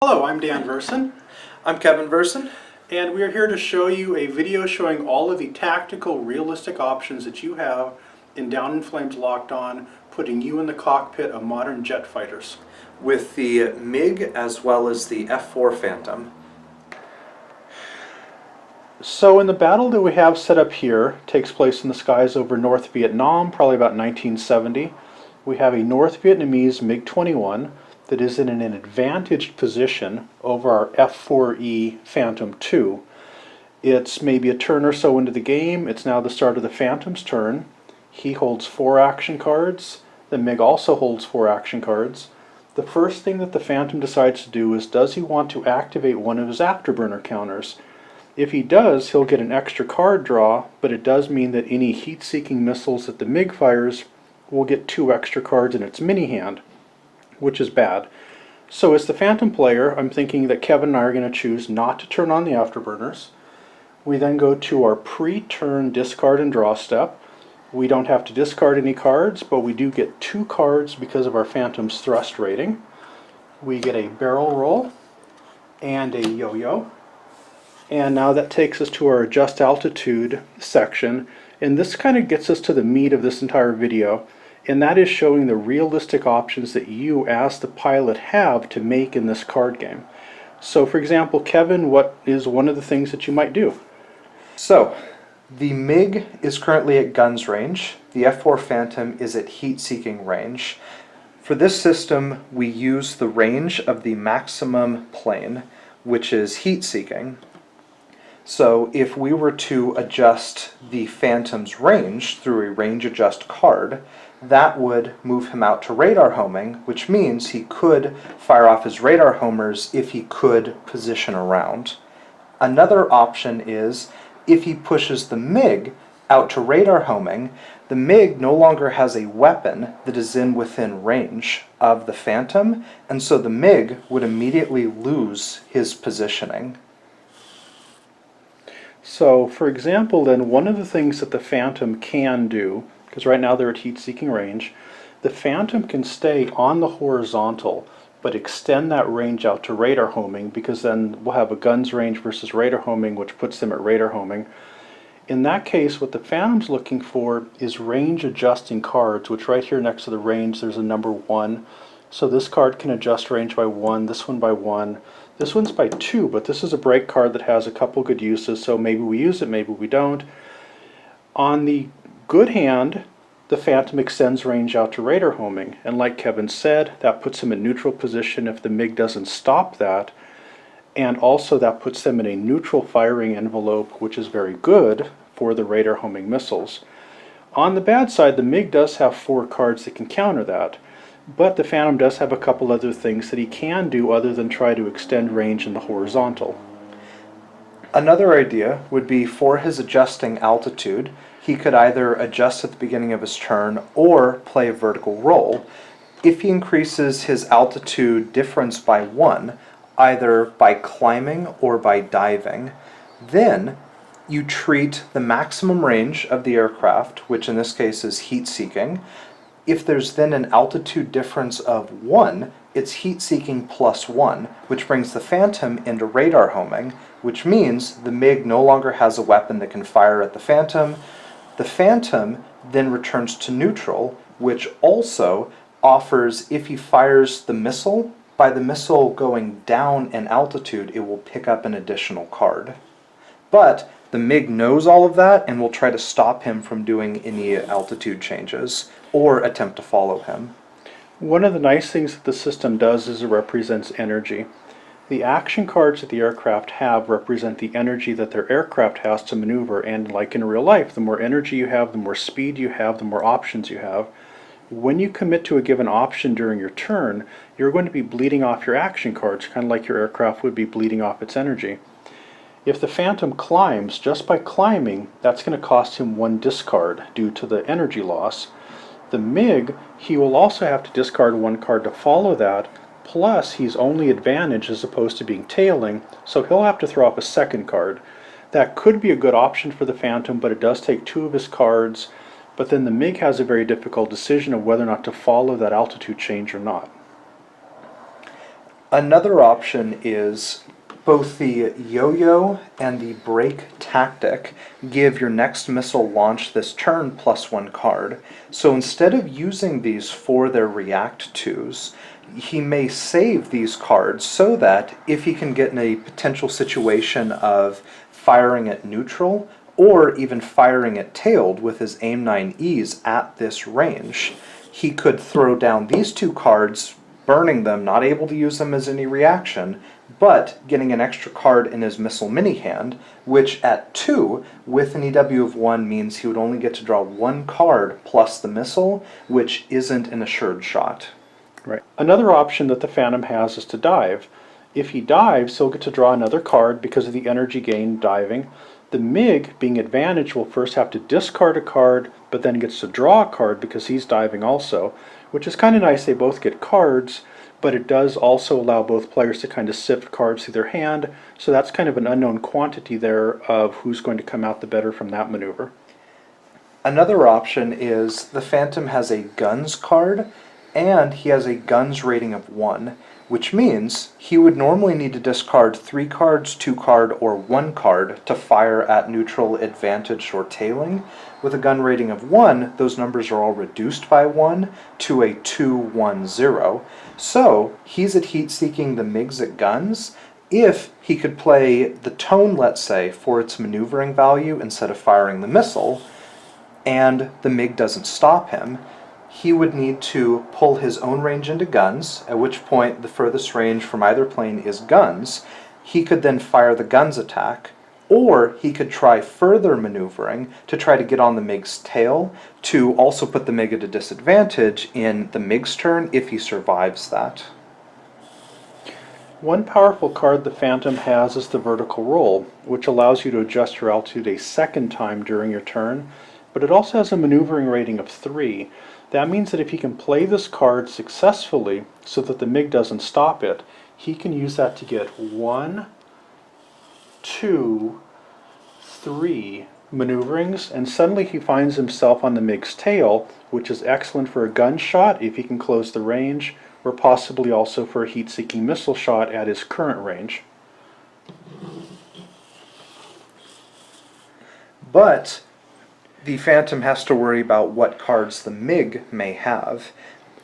Hello, I'm Dan Verson. I'm Kevin Verson. And we are here to show you a video showing all of the tactical, realistic options that you have in Down in Flames Locked On, putting you in the cockpit of modern jet fighters. With the MiG as well as the F-4 Phantom. So in the battle that we have set up here, takes place in the skies over North Vietnam, probably about 1970. We have a North Vietnamese MiG-21 that is in an advantaged position over our F-4E Phantom II. It's maybe a turn or so into the game. It's now the start of the Phantom's turn. He holds 4 action cards. The MiG also holds 4 action cards. The first thing that the Phantom decides to do is, does he want to activate one of his afterburner counters? If he does, he'll get an extra card draw, but it does mean that any heat-seeking missiles that the MiG fires will get 2 extra cards in its mini-hand, which is bad. So as the Phantom player, I'm thinking that Kevin and I are going to choose not to turn on the afterburners. We then go to our pre-turn discard and draw step. We don't have to discard any cards, but we do get 2 cards because of our Phantom's thrust rating. We get a barrel roll and a yo-yo. And now that takes us to our adjust altitude section, and this kind of gets us to the meat of this entire video, and that is showing the realistic options that you as the pilot have to make in this card game. So for example, Kevin, what is one of the things that you might do? So, the MiG is currently at guns range. The F-4 Phantom is at heat-seeking range. For this system, we use the range of the maximum plane, which is heat-seeking. So if we were to adjust the Phantom's range through a range adjust card, that would move him out to radar homing, which means he could fire off his radar homers if he could position around. Another option is, if he pushes the MiG out to radar homing, the MiG no longer has a weapon that is within range of the Phantom, and so the MiG would immediately lose his positioning. So for example then, one of the things that the Phantom can do, because right now they're at heat-seeking range, the Phantom can stay on the horizontal but extend that range out to radar homing, because then we'll have a guns range versus radar homing, which puts them at radar homing. In that case, what the Phantom's looking for is range adjusting cards, which right here next to the range there's a number 1. So this card can adjust range by 1, this one by 1. This one's by 2, but this is a break card that has a couple good uses, so maybe we use it, maybe we don't. On the good hand, the Phantom extends range out to radar homing, and like Kevin said, that puts him in neutral position if the MiG doesn't stop that, and also that puts them in a neutral firing envelope, which is very good for the radar homing missiles. On the bad side, the MiG does have 4 cards that can counter that, but the Phantom does have a couple other things that he can do other than try to extend range in the horizontal. Another idea would be, for his adjusting altitude, he could either adjust at the beginning of his turn or play a vertical roll. If he increases his altitude difference by 1, either by climbing or by diving, then you treat the maximum range of the aircraft, which in this case is heat-seeking. If there's then an altitude difference of 1, it's heat-seeking plus 1, which brings the Phantom into radar homing, which means the MiG no longer has a weapon that can fire at the Phantom. The Phantom then returns to neutral, which also offers, if he fires the missile, by the missile going down in altitude, it will pick up an additional card. But the MiG knows all of that and will try to stop him from doing any altitude changes or attempt to follow him. One of the nice things that the system does is it represents energy. The action cards that the aircraft have represent the energy that their aircraft has to maneuver, and like in real life, the more energy you have, the more speed you have, the more options you have. When you commit to a given option during your turn, you're going to be bleeding off your action cards, kind of like your aircraft would be bleeding off its energy. If the Phantom climbs, just by climbing, that's going to cost him 1 discard due to the energy loss. The MiG, he will also have to discard 1 card to follow that, plus he's only advantage as opposed to being tailing, so he'll have to throw off a 2nd card. That could be a good option for the Phantom, but it does take 2 of his cards, but then the MiG has a very difficult decision of whether or not to follow that altitude change or not. Another option is both the yo-yo and the break tactic give your next missile launch this turn +1 card. So instead of using these for their react twos, he may save these cards so that if he can get in a potential situation of firing at neutral or even firing at tailed with his aim 9Es at this range, he could throw down these two cards, burning them, not able to use them as any reaction, but getting an extra card in his missile mini hand, which at 2, with an EW of 1, means he would only get to draw 1 card plus the missile, which isn't an assured shot. Right. Another option that the Phantom has is to dive. If he dives, he'll get to draw another card because of the energy gain diving. The MiG, being advantaged, will first have to discard a card, but then gets to draw a card because he's diving also, which is kind of nice. They both get cards, but it does also allow both players to kind of sift cards through their hand, so that's kind of an unknown quantity there of who's going to come out the better from that maneuver. Another option is the Phantom has a guns card, and he has a guns rating of 1, which means he would normally need to discard 3 cards, 2 card, or 1 card to fire at neutral, advantaged, or tailing. With a gun rating of 1, those numbers are all reduced by 1 to a 2-1-0. So he's at heat-seeking the MiGs at guns. If he could play the tone, let's say, for its maneuvering value instead of firing the missile, and the MiG doesn't stop him, he would need to pull his own range into guns, at which point the furthest range from either plane is guns. He could then fire the guns attack, or he could try further maneuvering to try to get on the MiG's tail to also put the MiG at a disadvantage in the MiG's turn if he survives that. One powerful card the Phantom has is the vertical roll, which allows you to adjust your altitude a second time during your turn, but it also has a maneuvering rating of 3. That means that if he can play this card successfully so that the MiG doesn't stop it, he can use that to get 1, 2, 3 maneuverings, and suddenly he finds himself on the MiG's tail, which is excellent for a gun shot if he can close the range, or possibly also for a heat-seeking missile shot at his current range. But the Phantom has to worry about what cards the MiG may have,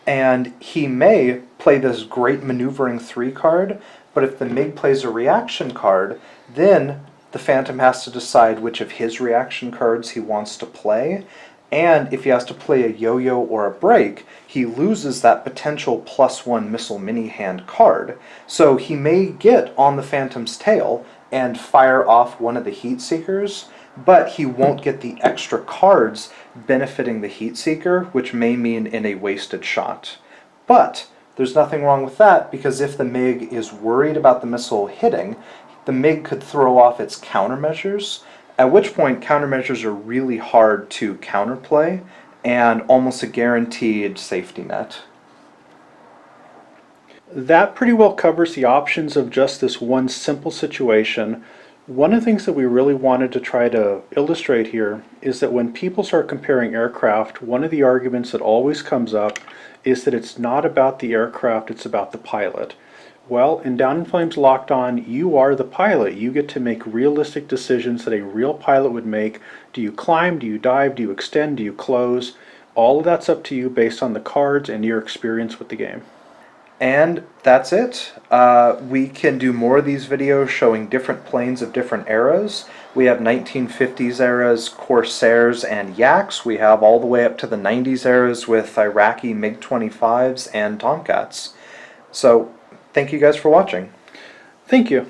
and he may play this great maneuvering 3 card, but if the MiG plays a reaction card, then the Phantom has to decide which of his reaction cards he wants to play, and if he has to play a yo-yo or a break, he loses that potential +1 missile mini hand card. So he may get on the Phantom's tail and fire off one of the heat seekers, but he won't get the extra cards benefiting the heat seeker, which may mean in a wasted shot. But there's nothing wrong with that, because if the MiG is worried about the missile hitting, the MiG could throw off its countermeasures, at which point countermeasures are really hard to counterplay and almost a guaranteed safety net. That pretty well covers the options of just this one simple situation. One of the things that we really wanted to try to illustrate here is that when people start comparing aircraft, one of the arguments that always comes up is that it's not about the aircraft, it's about the pilot. Well, in Down in Flames Locked On, you are the pilot. You get to make realistic decisions that a real pilot would make. Do you climb? Do you dive? Do you extend? Do you close? All of that's up to you based on the cards and your experience with the game. And that's it. We can do more of these videos showing different planes of different eras. We have 1950s eras, Corsairs, and Yaks. We have all the way up to the 90s eras with Iraqi MiG-25s and Tomcats. So, thank you guys for watching. Thank you.